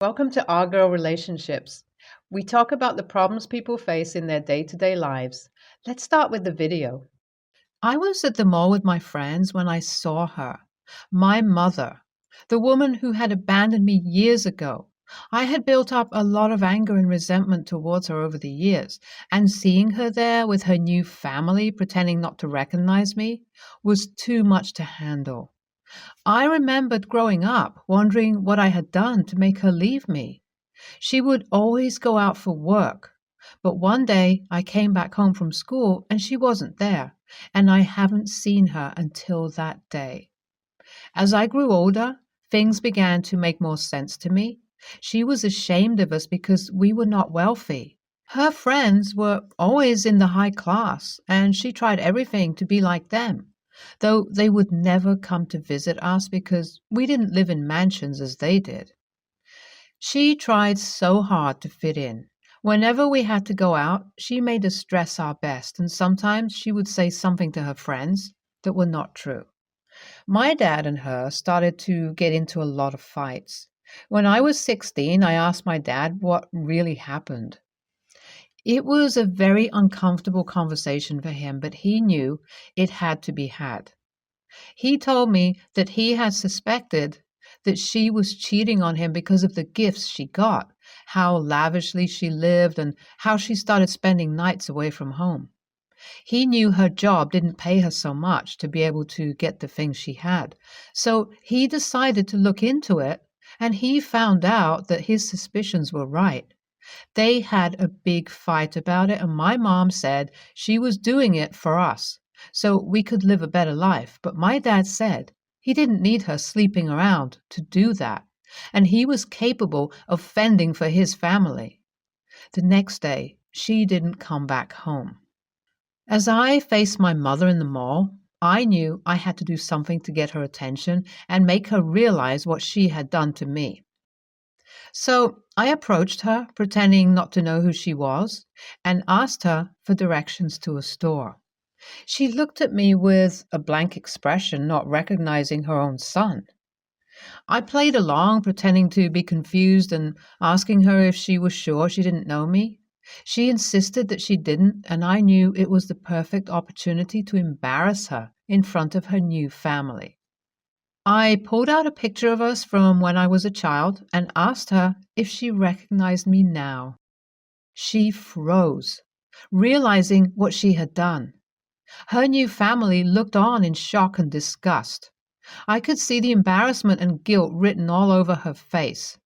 Welcome to Our Girl Relationships. We talk about the problems people face in their day to day lives. Let's start with the video. I was at the mall with my friends when I saw her. My mother, the woman who had abandoned me years ago. I had built up a lot of anger and resentment towards her over the years, and seeing her there with her new family pretending not to recognize me was too much to handle. I remembered growing up wondering what I had done to make her leave me. She would always go out for work, but one day I came back home from school and she wasn't there, and I haven't seen her until that day. As I grew older, things began to make more sense to me. She was ashamed of us because we were not wealthy. Her friends were always in the high class, and she tried everything to be like them, though they would never come to visit us because we didn't live in mansions as they did. She tried so hard to fit in. Whenever we had to go out, she made us dress our best, and sometimes she would say something to her friends that were not true. My dad and her started to get into a lot of fights. When I was 16, I asked my dad what really happened. It was a very uncomfortable conversation for him, but he knew it had to be had. He told me that he had suspected that she was cheating on him because of the gifts she got, how lavishly she lived, and how she started spending nights away from home. He knew her job didn't pay her so much to be able to get the things she had. So he decided to look into it, and he found out that his suspicions were right. They had a big fight about it, and my mom said she was doing it for us, so we could live a better life. But my dad said he didn't need her sleeping around to do that, and he was capable of fending for his family. The next day, she didn't come back home. As I faced my mother in the mall, I knew I had to do something to get her attention and make her realize what she had done to me. So I approached her, pretending not to know who she was, and asked her for directions to a store. She looked at me with a blank expression, not recognizing her own son. I played along, pretending to be confused and asking her if she was sure she didn't know me. She insisted that she didn't, and I knew it was the perfect opportunity to embarrass her in front of her new family. I pulled out a picture of us from when I was a child and asked her if she recognized me now. She froze, realizing what she had done. Her new family looked on in shock and disgust. I could see the embarrassment and guilt written all over her face.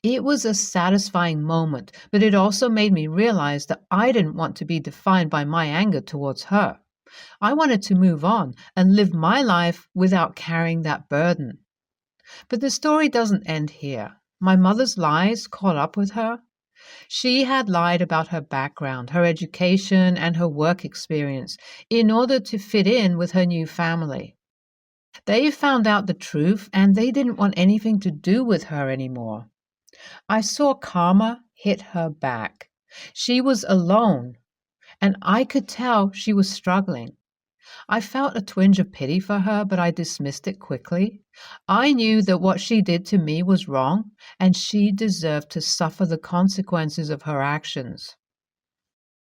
It was a satisfying moment, but it also made me realize that I didn't want to be defined by my anger towards her. I wanted to move on and live my life without carrying that burden. But the story doesn't end here. My mother's lies caught up with her. She had lied about her background, her education, and her work experience in order to fit in with her new family. They found out the truth, and they didn't want anything to do with her anymore. I saw karma hit her back. She was alone, and I could tell she was struggling. I felt a twinge of pity for her, but I dismissed it quickly. I knew that what she did to me was wrong, and she deserved to suffer the consequences of her actions.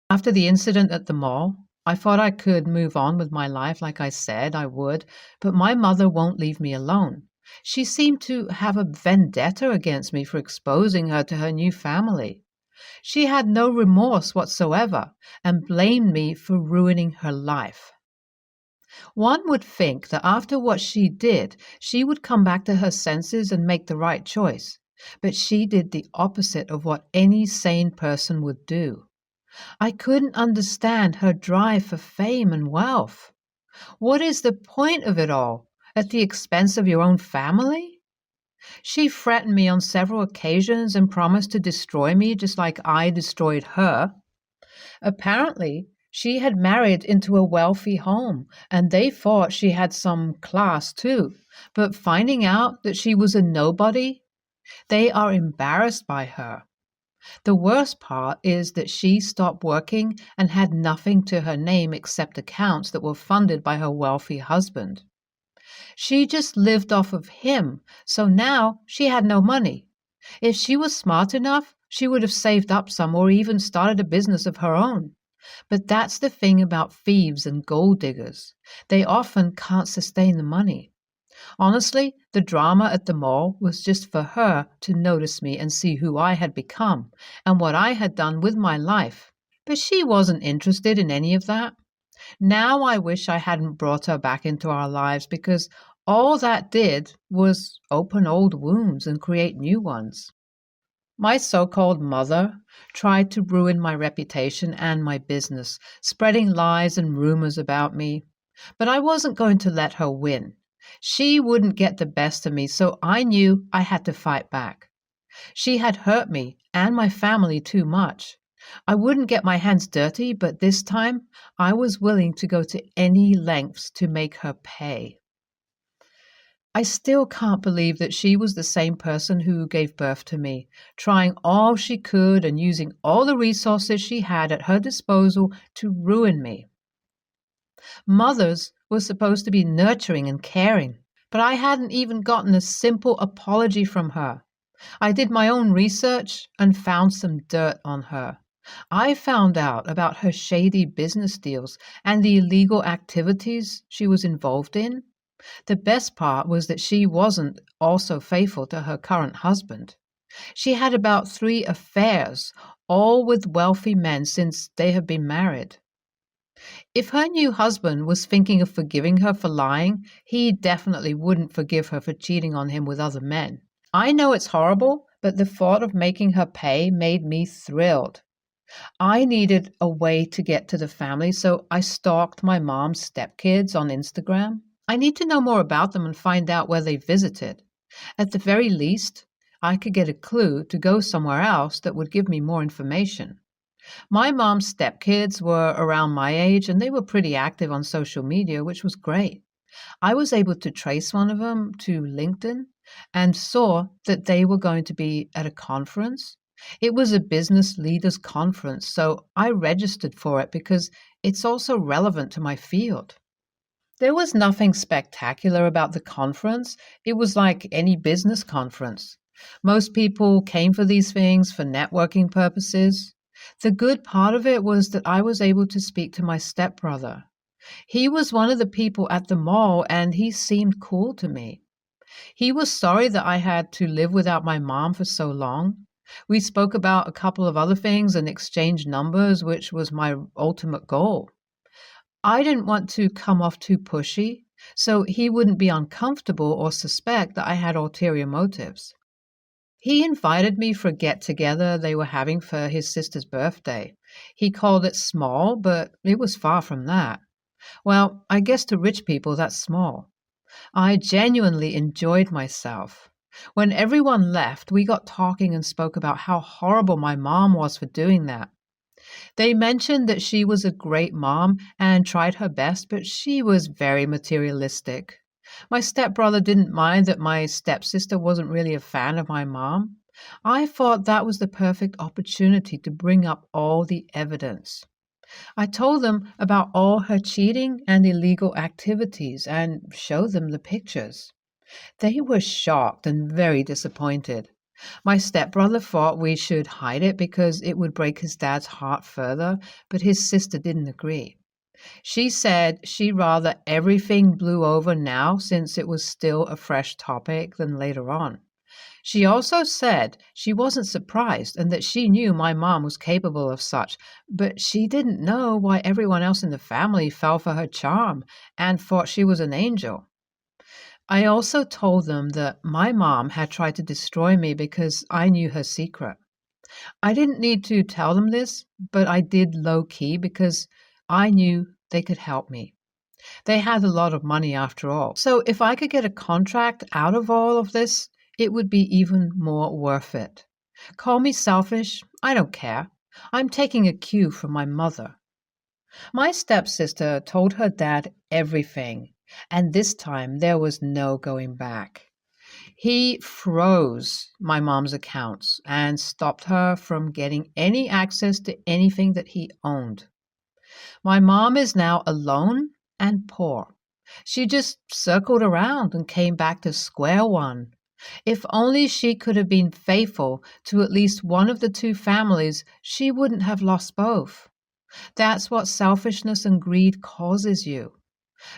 After the incident at the mall, I thought I could move on with my life like I said I would, but my mother won't leave me alone. She seemed to have a vendetta against me for exposing her to her new family. She had no remorse whatsoever and blamed me for ruining her life. One would think that after what she did, she would come back to her senses and make the right choice, but she did the opposite of what any sane person would do. I couldn't understand her drive for fame and wealth. What is the point of it all? At the expense of your own family? She threatened me on several occasions and promised to destroy me just like I destroyed her. Apparently, she had married into a wealthy home, and they thought she had some class too. But finding out that she was a nobody, they are embarrassed by her. The worst part is that she stopped working and had nothing to her name except accounts that were funded by her wealthy husband. She just lived off of him, so now she had no money. If she was smart enough, she would have saved up some or even started a business of her own. But that's the thing about thieves and gold diggers. They often can't sustain the money. Honestly, the drama at the mall was just for her to notice me and see who I had become and what I had done with my life. But she wasn't interested in any of that. Now I wish I hadn't brought her back into our lives because all that did was open old wounds and create new ones. My so called mother tried to ruin my reputation and my business, spreading lies and rumors about me. But I wasn't going to let her win. She wouldn't get the best of me, so I knew I had to fight back. She had hurt me and my family too much. I wouldn't get my hands dirty, but this time I was willing to go to any lengths to make her pay. I still can't believe that she was the same person who gave birth to me, trying all she could and using all the resources she had at her disposal to ruin me. Mothers were supposed to be nurturing and caring, but I hadn't even gotten a simple apology from her. I did my own research and found some dirt on her. I found out about her shady business deals and the illegal activities she was involved in. The best part was that she wasn't also faithful to her current husband. She had about 3 affairs, all with wealthy men since they had been married. If her new husband was thinking of forgiving her for lying, he definitely wouldn't forgive her for cheating on him with other men. I know it's horrible, but the thought of making her pay made me thrilled. I needed a way to get to the family, so I stalked my mom's stepkids on Instagram. I need to know more about them and find out where they visited. At the very least, I could get a clue to go somewhere else that would give me more information. My mom's stepkids were around my age and they were pretty active on social media, which was great. I was able to trace one of them to LinkedIn and saw that they were going to be at a conference. It was a business leaders conference, so I registered for it because it's also relevant to my field. There was nothing spectacular about the conference. It was like any business conference. Most people came for these things for networking purposes. The good part of it was that I was able to speak to my stepbrother. He was one of the people at the mall and he seemed cool to me. He was sorry that I had to live without my mom for so long. We spoke about a couple of other things and exchanged numbers, which was my ultimate goal. I didn't want to come off too pushy, so he wouldn't be uncomfortable or suspect that I had ulterior motives. He invited me for a get-together they were having for his sister's birthday. He called it small, but it was far from that. Well, I guess to rich people that's small. I genuinely enjoyed myself. When everyone left, we got talking and spoke about how horrible my mom was for doing that. They mentioned that she was a great mom and tried her best, but she was very materialistic. My stepbrother didn't mind that my stepsister wasn't really a fan of my mom. I thought that was the perfect opportunity to bring up all the evidence. I told them about all her cheating and illegal activities and showed them the pictures. They were shocked and very disappointed. My stepbrother thought we should hide it because it would break his dad's heart further, but his sister didn't agree. She said she'd rather everything blew over now since it was still a fresh topic than later on. She also said she wasn't surprised and that she knew my mom was capable of such, but she didn't know why everyone else in the family fell for her charm and thought she was an angel. I also told them that my mom had tried to destroy me because I knew her secret. I didn't need to tell them this, but I did low-key because I knew they could help me. They had a lot of money after all. So if I could get a contract out of all of this, it would be even more worth it. Call me selfish, I don't care. I'm taking a cue from my mother. My stepsister told her dad everything, and this time there was no going back. He froze my mom's accounts and stopped her from getting any access to anything that he owned. My mom is now alone and poor. She just circled around and came back to square one. If only she could have been faithful to at least one of the two families, she wouldn't have lost both. That's what selfishness and greed causes you.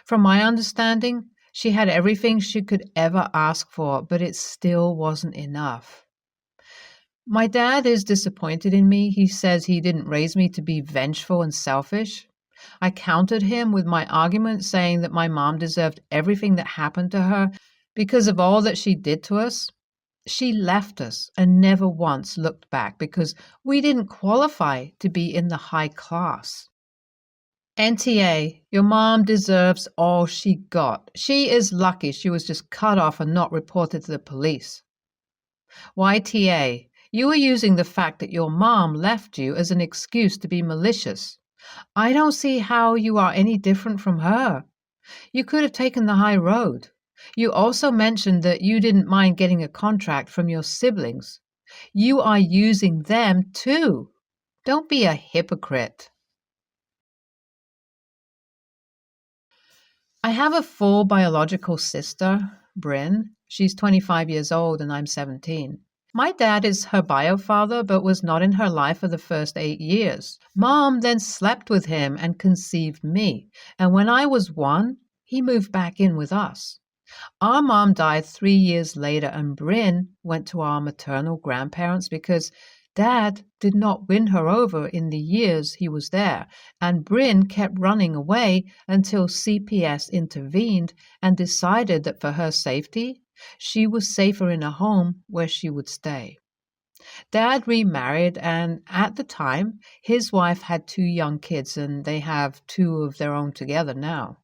From my understanding, she had everything she could ever ask for, but it still wasn't enough. My dad is disappointed in me. He says he didn't raise me to be vengeful and selfish. I countered him with my argument saying that my mom deserved everything that happened to her because of all that she did to us. She left us and never once looked back because we didn't qualify to be in the high class. NTA, your mom deserves all she got. She is lucky she was just cut off and not reported to the police. YTA, you are using the fact that your mom left you as an excuse to be malicious. I don't see how you are any different from her. You could have taken the high road. You also mentioned that you didn't mind getting a contract from your siblings. You are using them too. Don't be a hypocrite. I have a full biological sister, Bryn. She's 25 years old and I'm 17. My dad is her bio father, but was not in her life for the first 8 years. Mom then slept with him and conceived me. And when I was 1, he moved back in with us. Our mom died 3 years later, and Bryn went to our maternal grandparents because Dad did not win her over in the years he was there, and Bryn kept running away until CPS intervened and decided that for her safety, she was safer in a home where she would stay. Dad remarried, and at the time, his wife had 2 young kids, and they have 2 of their own together now.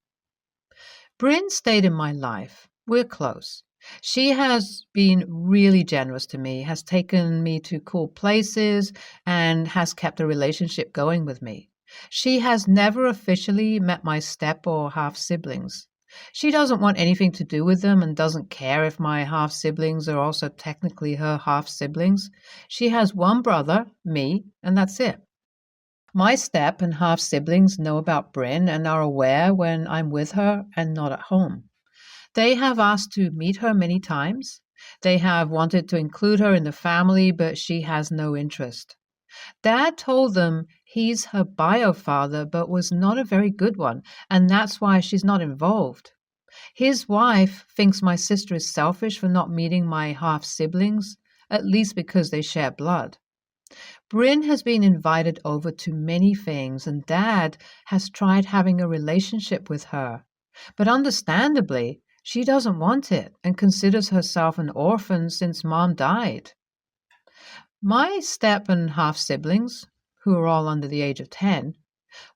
Bryn stayed in my life. We're close. She has been really generous to me, has taken me to cool places, and has kept a relationship going with me. She has never officially met my step or half siblings. She doesn't want anything to do with them and doesn't care if my half siblings are also technically her half siblings. She has 1 brother, me, and that's it. My step and half siblings know about Bryn and are aware when I'm with her and not at home. They have asked to meet her many times. They have wanted to include her in the family, but she has no interest. Dad told them he's her bio father, but was not a very good one, and that's why she's not involved. His wife thinks my sister is selfish for not meeting my half siblings, at least because they share blood. Bryn has been invited over to many things, and Dad has tried having a relationship with her. But understandably, she doesn't want it and considers herself an orphan since Mom died. My step and half siblings, who are all under the age of 10,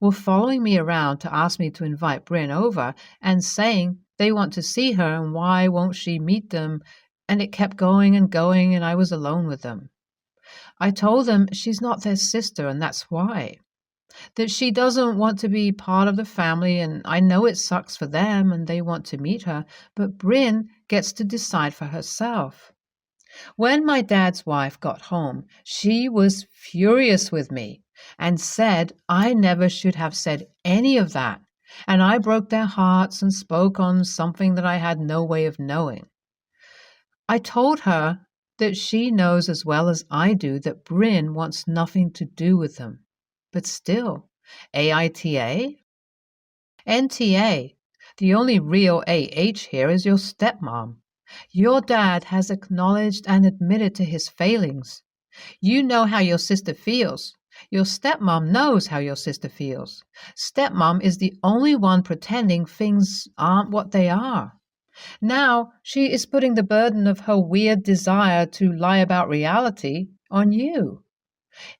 were following me around to ask me to invite Bryn over and saying they want to see her and why won't she meet them, and it kept going and going and I was alone with them. I told them she's not their sister and that's why. That she doesn't want to be part of the family, and I know it sucks for them and they want to meet her, but Bryn gets to decide for herself. When my dad's wife got home, she was furious with me and said I never should have said any of that, and I broke their hearts and spoke on something that I had no way of knowing. I told her that she knows as well as I do that Bryn wants nothing to do with them. But still, AITA? NTA, the only real AH here is your stepmom. Your dad has acknowledged and admitted to his failings. You know how your sister feels. Your stepmom knows how your sister feels. Stepmom is the only one pretending things aren't what they are. Now she is putting the burden of her weird desire to lie about reality on you.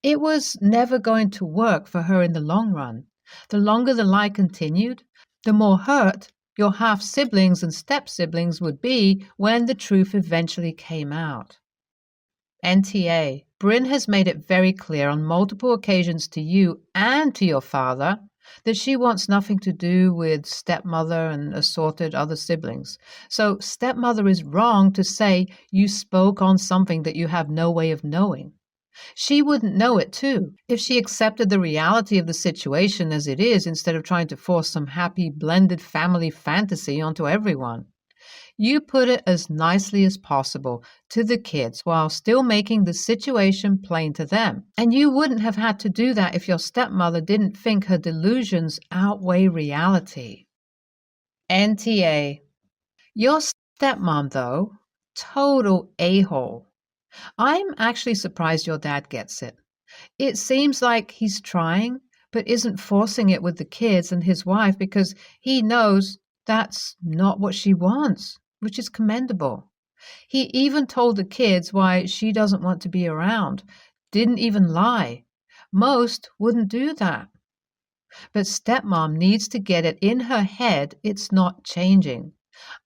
It was never going to work for her in the long run. The longer the lie continued, the more hurt your half-siblings and step-siblings would be when the truth eventually came out. NTA, Bryn has made it very clear on multiple occasions to you and to your father that she wants nothing to do with stepmother and assorted other siblings. So stepmother is wrong to say you spoke on something that you have no way of knowing. She wouldn't know it too if she accepted the reality of the situation as it is instead of trying to force some happy blended family fantasy onto everyone. You put it as nicely as possible to the kids while still making the situation plain to them. And you wouldn't have had to do that if your stepmother didn't think her delusions outweigh reality. NTA. Your stepmom, though, total a-hole. I'm actually surprised your dad gets it. It seems like he's trying, but isn't forcing it with the kids and his wife because he knows that's not what she wants, which is commendable. He even told the kids why she doesn't want to be around, didn't even lie. Most wouldn't do that. But stepmom needs to get it in her head it's not changing.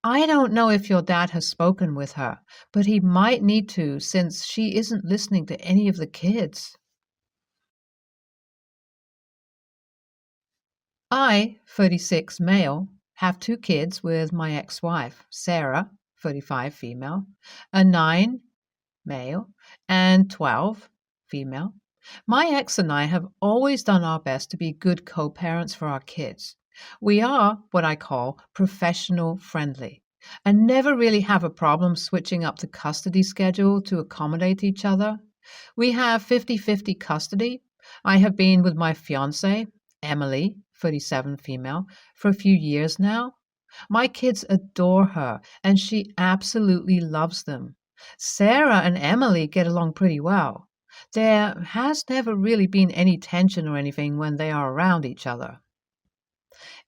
I don't know if your dad has spoken with her, but he might need to since she isn't listening to any of the kids. I, 36 male, have 2 kids with my ex-wife, Sarah, 35 female, a 9 male, and 12 female. My ex and I have always done our best to be good co-parents for our kids. We are what I call professional friendly and never really have a problem switching up the custody schedule to accommodate each other. We have 50-50 custody. I have been with my fiance, Emily, 37 female, for a few years now. My kids adore her, and she absolutely loves them. Sarah and Emily get along pretty well. There has never really been any tension or anything when they are around each other.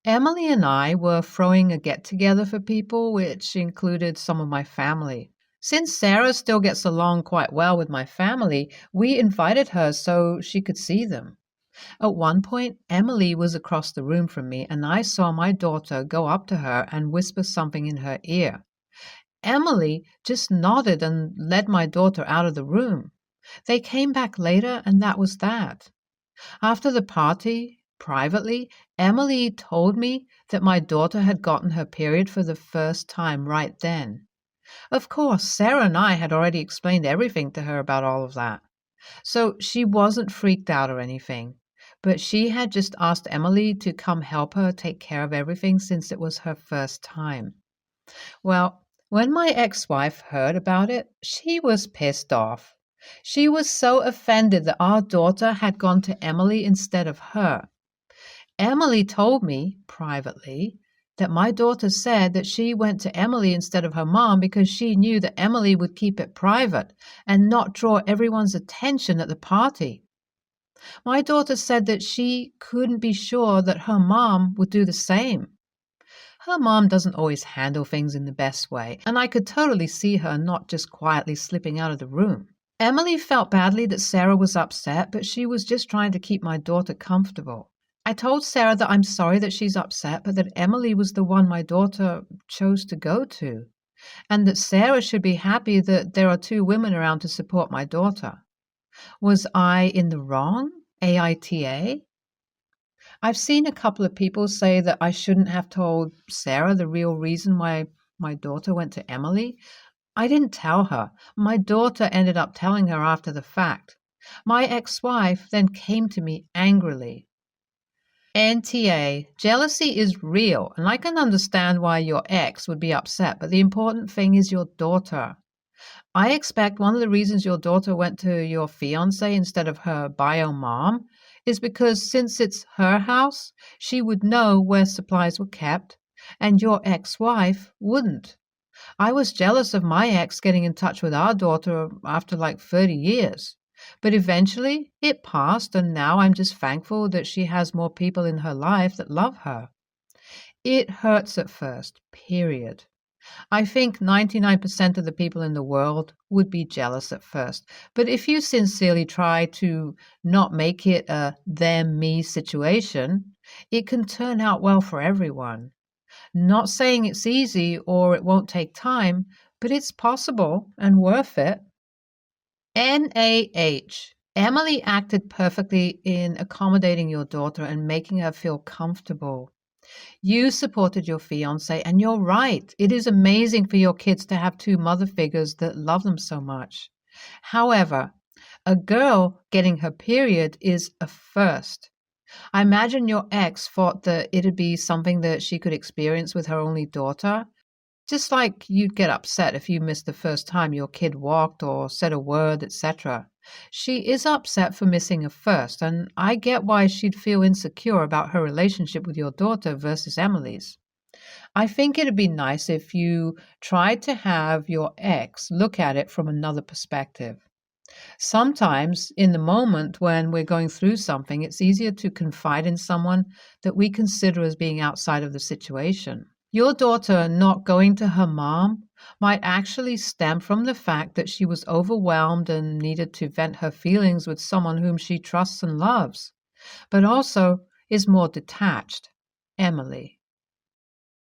Emily and I were throwing a get-together for people, which included some of my family. Since Sarah still gets along quite well with my family, we invited her so she could see them. At one point, Emily was across the room from me, and I saw my daughter go up to her and whisper something in her ear. Emily just nodded and led my daughter out of the room. They came back later, and that was that. After the party, privately, Emily told me that my daughter had gotten her period for the first time right then. Of course, Sarah and I had already explained everything to her about all of that. So she wasn't freaked out or anything. But she had just asked Emily to come help her take care of everything since it was her first time. Well, when my ex-wife heard about it, she was pissed off. She was so offended that our daughter had gone to Emily instead of her. Emily told me, privately, that my daughter said that she went to Emily instead of her mom because she knew that Emily would keep it private and not draw everyone's attention at the party. My daughter said that she couldn't be sure that her mom would do the same. Her mom doesn't always handle things in the best way, and I could totally see her not just quietly slipping out of the room. Emily felt badly that Sarah was upset, but she was just trying to keep my daughter comfortable. I told Sarah that I'm sorry that she's upset, but that Emily was the one my daughter chose to go to, and that Sarah should be happy that there are 2 women around to support my daughter. Was I in the wrong? AITA? I've seen a couple of people say that I shouldn't have told Sarah the real reason why my daughter went to Emily. I didn't tell her. My daughter ended up telling her after the fact. My ex-wife then came to me angrily. NTA, jealousy is real, and I can understand why your ex would be upset, but the important thing is your daughter. I expect one of the reasons your daughter went to your fiancé instead of her bio mom is because since it's her house, she would know where supplies were kept, and your ex-wife wouldn't. I was jealous of my ex getting in touch with our daughter after like 30 years. But eventually it passed, and now I'm just thankful that she has more people in her life that love her. It hurts at first, period. I think 99% of the people in the world would be jealous at first. But if you sincerely try to not make it a them-me situation, it can turn out well for everyone. Not saying it's easy or it won't take time, but it's possible and worth it. NAH. Emily acted perfectly in accommodating your daughter and making her feel comfortable. You supported your fiancé, and you're right. It is amazing for your kids to have 2 mother figures that love them so much. However, a girl getting her period is a first. I imagine your ex thought that it'd be something that she could experience with her only daughter. Just like you'd get upset if you missed the first time your kid walked or said a word, etc. She is upset for missing a first, and I get why she'd feel insecure about her relationship with your daughter versus Emily's. I think it'd be nice if you tried to have your ex look at it from another perspective. Sometimes, in the moment when we're going through something, it's easier to confide in someone that we consider as being outside of the situation. Your daughter not going to her mom might actually stem from the fact that she was overwhelmed and needed to vent her feelings with someone whom she trusts and loves, but also is more detached. Emily.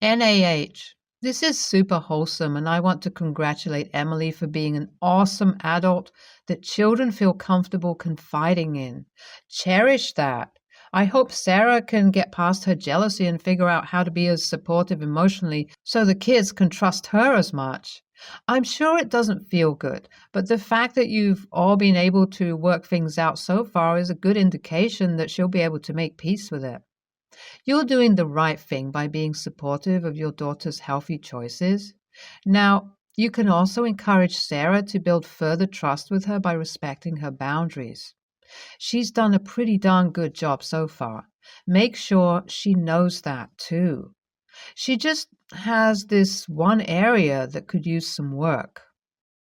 NAH. This is super wholesome, and I want to congratulate Emily for being an awesome adult that children feel comfortable confiding in. Cherish that. I hope Sarah can get past her jealousy and figure out how to be as supportive emotionally so the kids can trust her as much. I'm sure it doesn't feel good, but the fact that you've all been able to work things out so far is a good indication that she'll be able to make peace with it. You're doing the right thing by being supportive of your daughter's healthy choices. Now, you can also encourage Sarah to build further trust with her by respecting her boundaries. She's done a pretty darn good job so far. Make sure she knows that too. She just has this one area that could use some work.